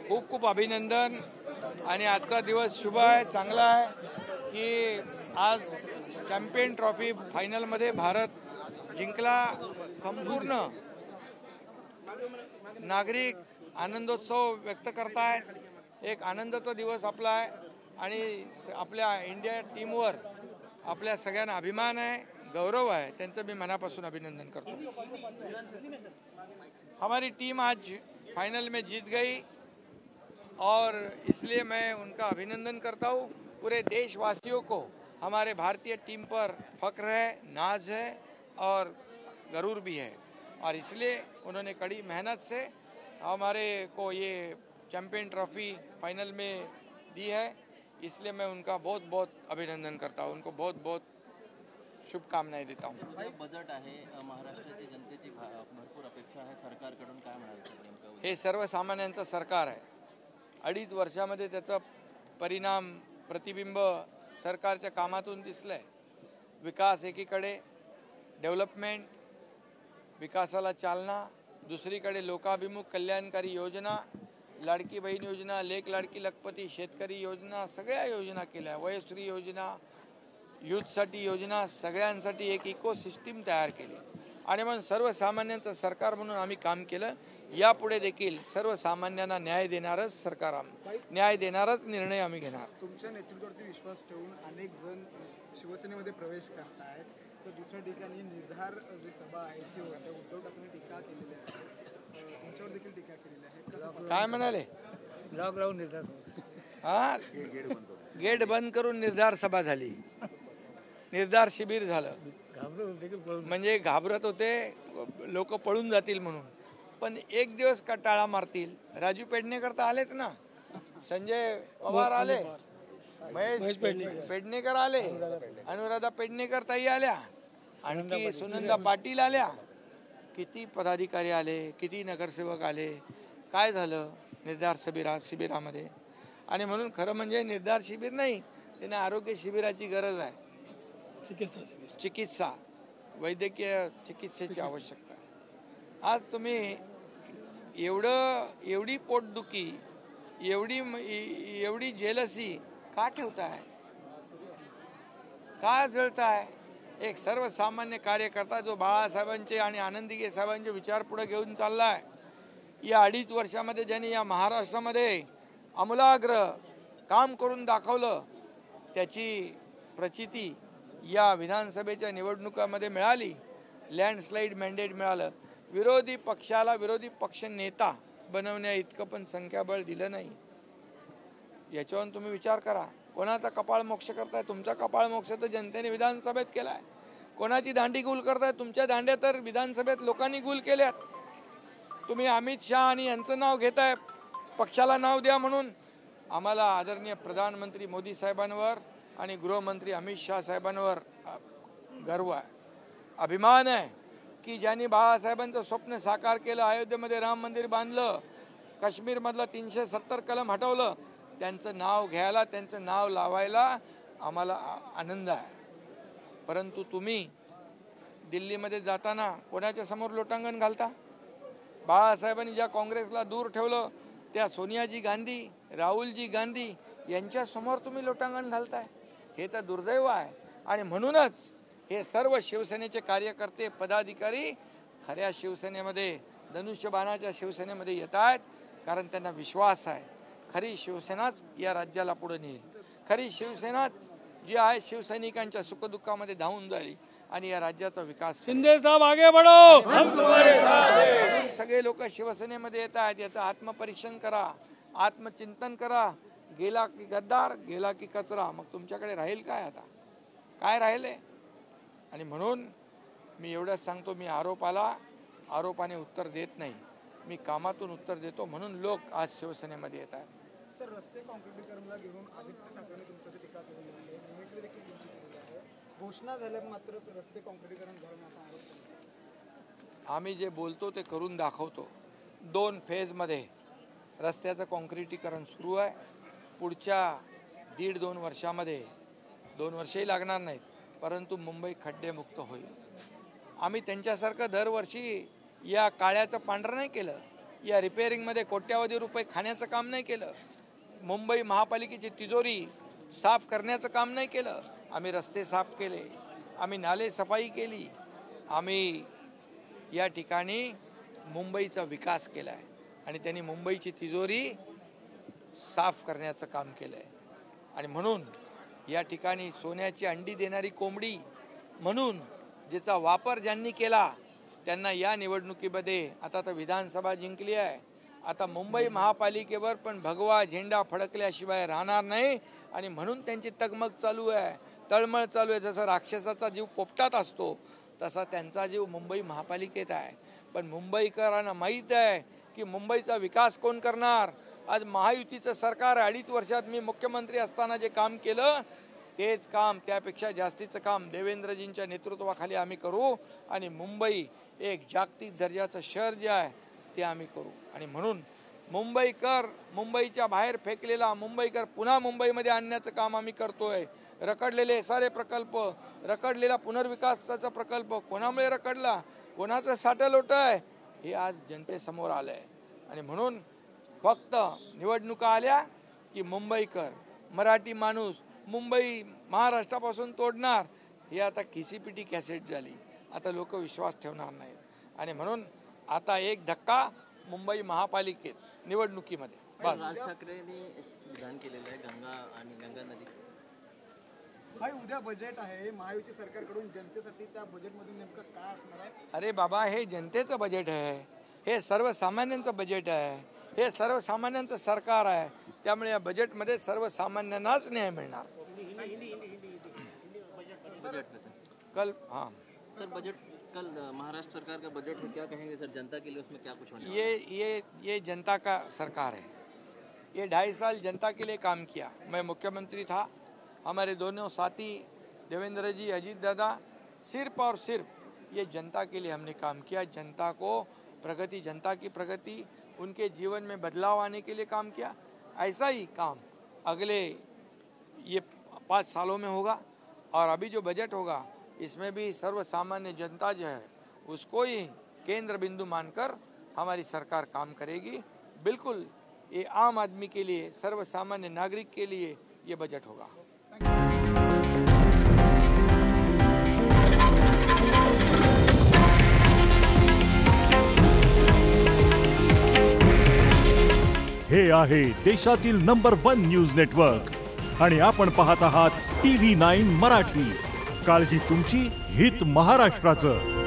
खूप खूप अभिनंदन। आणि आजचा दिवस शुभ आहे, चांगला आहे की आज चॅम्पियन ट्रॉफी फायनलमध्ये भारत जिंकला। संपूर्ण नागरिक आनंदोत्सव व्यक्त करतायत। एक आनंदाचा दिवस आपला आहे आणि आपल्या इंडिया टीमवर आपल्या सगळ्यांना अभिमान आहे, गौरव है। त्यांचं मी मनापासून अभिनंदन करतो। हमारी टीम आज फाइनल में जीत गई और इसलिए मैं उनका अभिनंदन करता हूँ। पूरे देशवासियों को हमारे भारतीय टीम पर फख्र है, नाज है और गरूर भी है। और इसलिए उन्होंने कड़ी मेहनत से हमारे को ये चैंपियन ट्रॉफी फाइनल में दी है। इसलिए मैं उनका बहुत बहुत अभिनंदन करता हूँ, उनको बहुत बहुत शुभकामनाएं देता हूँ। बजेट आहे, महाराष्ट्राची जनतेची भरपूर अपेक्षा आहे, सरकारकडून काय म्हणाल? हे सर्वसामान्यांचं सरकार आहे। 2.5 वर्षामध्ये त्याचा परिणाम प्रतिबिंब सरकारच्या कामातून दिसलाय। विकास एकीकडे, डेव्हलपमेंट, विकासाला चालना, दुसरीकडे लोकाभिमुख कल्याणकारी योजना, लाडकी बहीण योजना, लेक लाडकी लखपती, शेतकरी योजना, सगळ्या योजना केल्या। वयश्री योजना, यूथसाठी योजना, सगळ्यांसाठी एक इकोसिस्टीम तयार केली आणि म्हणून सर्वसामान्यांचं सरकार म्हणून आम्ही काम केलं। यापुढे देखील सर्वसामान्यांना न्याय देणारच सरकार, न्याय देणारच निर्णय आम्ही घेणार। तुमच्या नेतृत्वावरती विश्वास ठेवून अनेक जण शिवसेनेमध्ये प्रवेश करतायत, तर दुसऱ्या ठिकाणी निर्धार जी सभा आहे ती होते, उद्धव ठाकरे टीका केलेली आहे, तुमच्यावर देखील टीका केलेली आहे, काय म्हणाले? लॉक लावून निर्धार, हा, गेट बंद करून निर्धार सभा झाली, निर्धार शिबिर झालं। म्हणजे घाबरत होते लोक पळून जातील म्हणून, पण एक दिवस का टाळा मारतील? राजू पेडणेकर तर आलेच ना, संजय पवार आले, महेश पेडणेकर आले, अनुराधा पेडणेकर ताई आल्या, आणखी सुनंदा पाटील आल्या, किती पदाधिकारी आले, किती नगरसेवक आले। काय झालं निर्धार शिबिरामध्ये? आणि म्हणून खरं म्हणजे निर्धार शिबिर नाही, त्यांना आरोग्य शिबिराची गरज आहे। चिकित्सा, वैद्यकीय चिकित्सेची आवश्यकता आहे। आज तुम्ही एवढी पोटदुखी, एवढी जेलसी का ठेवताय? का जळताय? एक सर्वसामान्य कार्यकर्ता जो बाळासाहेबांचे आणि आनंदीगे साहेबांचे विचार पुढे घेऊन चाललाय। या 2.5 वर्षामध्ये ज्यांनी या महाराष्ट्रामध्ये आमूलाग्र काम करून दाखवलं, त्याची प्रचिती या विधानसभेच्या निवडणुकामध्ये मिळाली। लँडस्लाइड मॅन्डेट मिळालं। विरोधी पक्षाला विरोधी पक्ष नेता बनवण्या इतकं पण संख्याबळ दिलं नाही। याच्यावर तुम्ही विचार करा, कोणाचा कपाळ मोक्ष करताय? तुमचा कपाळ मोक्ष तर जनतेने विधानसभेत केलाय। कोणाची दांडी गुल करताय? तुमच्या दांड्या तर विधानसभेत लोकांनी गुल केल्यात। तुम्ही अमित शाह आणि यांचं नाव घेताय, पक्षाला नाव द्या म्हणून। आम्हाला आदरणीय प्रधानमंत्री मोदी साहेबांवर आणि गृहमंत्री अमित शाह साहेबांवर गर्व आहे, अभिमान आहे की ज्यांनी बाळासाहेबांचं स्वप्न साकार केलं, अयोध्येमध्ये राम मंदिर बांधलं, काश्मीरमधलं 370 कलम हटवलं, त्यांचं नाव घ्यायला, त्यांचं नाव लावायला आम्हाला आनंद आहे। परंतु तुम्ही दिल्लीमध्ये जाताना कोणाच्या समोर लोटांगण घालता? बाळासाहेबांनी ज्या काँग्रेसला दूर ठेवलं, त्या सोनियाजी गांधी, राहुलजी गांधी यांच्या समोर तुम्ही लोटांगण घालताय। हे तर दुर्दैव आहे। आणि म्हणूनच हे सर्व शिवसेनेचे कार्यकर्ते, पदाधिकारी खऱ्या शिवसेनेमध्ये, धनुष्यबाणाच्या शिवसेनेमध्ये येत आहेत, कारण त्यांना विश्वास आहे खरी शिवसेनाच या राज्याला पुढे नेईल। खरी शिवसेनाच जी आहे शिवसैनिकांच्या सुखदुःखामध्ये धावून जाईल आणि या राज्याचा विकास। शिंदे साहेब आगे बढ़ो, हम तुम्हारे साथ हैं। सगळे लोक शिवसेनेमध्ये येत आहेत, याचं आत्मपरीक्षण करा, आत्मचिंतन करा। गेला की गद्दार, गेला की कचरा, मग तुमच्याकडे राहील काय? आता काय राहिले? आणि म्हणून मी एवढंच सांगतो, मी आरोपाने उत्तर देत नाही, मी कामातून उत्तर देतो। म्हणून लोक आज शिवसेनेमध्ये येत आहेत। सर, रस्ते काँक्रिटीकरणला घेऊन आदित्य ठाकरेंनी तुमच्यावर टीका केलेली आहे, मिमिक्री देखील तुमची केलेली आहे। घोषणा झाल्या मात्र रस्ते काँक्रिटीकरण झालं असा आरोप केला। आम्ही जे बोलतो ते करून दाखवतो। 2 फेजमध्ये रस्त्याचं काँक्रिटीकरण सुरू आहे। पुढच्या 1.5-2 वर्षामध्ये, 2 वर्षही लागणार नाहीत, परंतु मुंबई खड्डेमुक्त होईल। आम्ही त्यांच्यासारखं दरवर्षी या काळ्याचं पांढरं नाही केलं, या रिपेअरिंगमध्ये कोट्यावधी रुपये खाण्याचं काम नाही केलं. मुंबई महापालिकेची तिजोरी साफ करण्याचं काम नाही केलं. आम्ही रस्ते साफ केले, आम्ही नाले सफाई केली, आम्ही या ठिकाणी मुंबईचा विकास केला आहे आणि त्यांनी मुंबईची तिजोरी साफ करण्याचं काम केलं आहे. आणि म्हणून या ठिकाणी सोन्याची अंडी देणारी कोंबडी म्हणून ज्याचा वापर ज्यांनी केला त्यांना या निवडणुकीमध्ये आता तर विधानसभा जिंकली आहे, आता मुंबई महापालिकेवर पण भगवा झेंडा फडकल्याशिवाय राहणार नाही. आणि म्हणून त्यांची तगमग चालू आहे, तळमळ चालू आहे. जसं राक्षसाचा जीव पोपटात असतो तसा त्यांचा जीव मुंबई महापालिकेत आहे. पण मुंबईकरांना माहीत आहे की मुंबईचा विकास कोण करणार. आज महायुतीचं सरकार 2.5 वर्षात मी मुख्यमंत्री असताना जे काम केलं तेच काम, त्यापेक्षा जास्तीचं काम देवेंद्रजींच्या नेतृत्वाखाली आम्ही करू आणि मुंबई एक जागतिक दर्जाचं शहर जे आहे ते आम्ही करू. आणि म्हणून मुंबईकर, मुंबईच्या बाहेर फेकलेला मुंबईकर पुन्हा मुंबईमध्ये आणण्याचं काम आम्ही करतोय. रखडलेले सारे प्रकल्प, रखडलेला पुनर्विकासाचा प्रकल्प कोणामुळे रखडला, कोणाचं साठं लोटं आहे हे आज जनतेसमोर आलं आहे. आणि म्हणून फक्त निवडणुका आल्या की मुंबईकर, मराठी माणूस मुंबई महाराष्ट्रापासून तोडणार हे आता खिसीपिटी कॅसेट झाली. आता लोक विश्वास ठेवणार नाहीत. आणि म्हणून आता एक धक्का मुंबई महापालिकेत निवडणुकीमध्ये बस. राज ठाकरेंनी एक विधान केलेलं आहे गंगा आणि गंगा नदी. भाई उद्या बजेट आहे महायुती सरकारकडून, जनतेसाठी त्या बजेटमधून नेमकं काय असणार आहे? अरे बाबा, हे जनतेचं बजेट आहे, हे सर्वसामान्यांचं बजेट आहे, हे सर्वसामान्यांचं सरकार आहे. त्यामुळे या बजेटमध्ये सर्वसामान्यांनाच न्याय मिळणार. बजट में सर कल हाँ सर बजट कल महाराष्ट्र सरकार का बजट है, क्या कहेंगे सर? जनता के लिए उसमें क्या कुछ होने ये जनता का सरकार है. ये 2.5 साल जनता के लिए काम किया. मैं मुख्यमंत्री था, हमारे दोनों साथी देवेंद्र जी, अजीत दादा, सिर्फ और सिर्फ ये जनता के लिए हमने काम किया. जनता को प्रगति, जनता की प्रगति, उनके जीवन में बदलाव आने के लिए काम किया. ऐसा ही काम अगले ये 5 सालों में होगा. और अभी जो बजट होगा इसमें भी सर्वसामान्य जनता जो है उसको ही केंद्र बिंदु मानकर हमारी सरकार काम करेगी. बिल्कुल ये आम आदमी के लिए, सर्वसामान्य नागरिक के लिए ये बजट होगा. हे आहे देशातील नंबर 1 न्यूज नेटवर्क आणि आपण पाहत आहात TV9 मराठी. काळजी तुमची, हित महाराष्ट्राचं.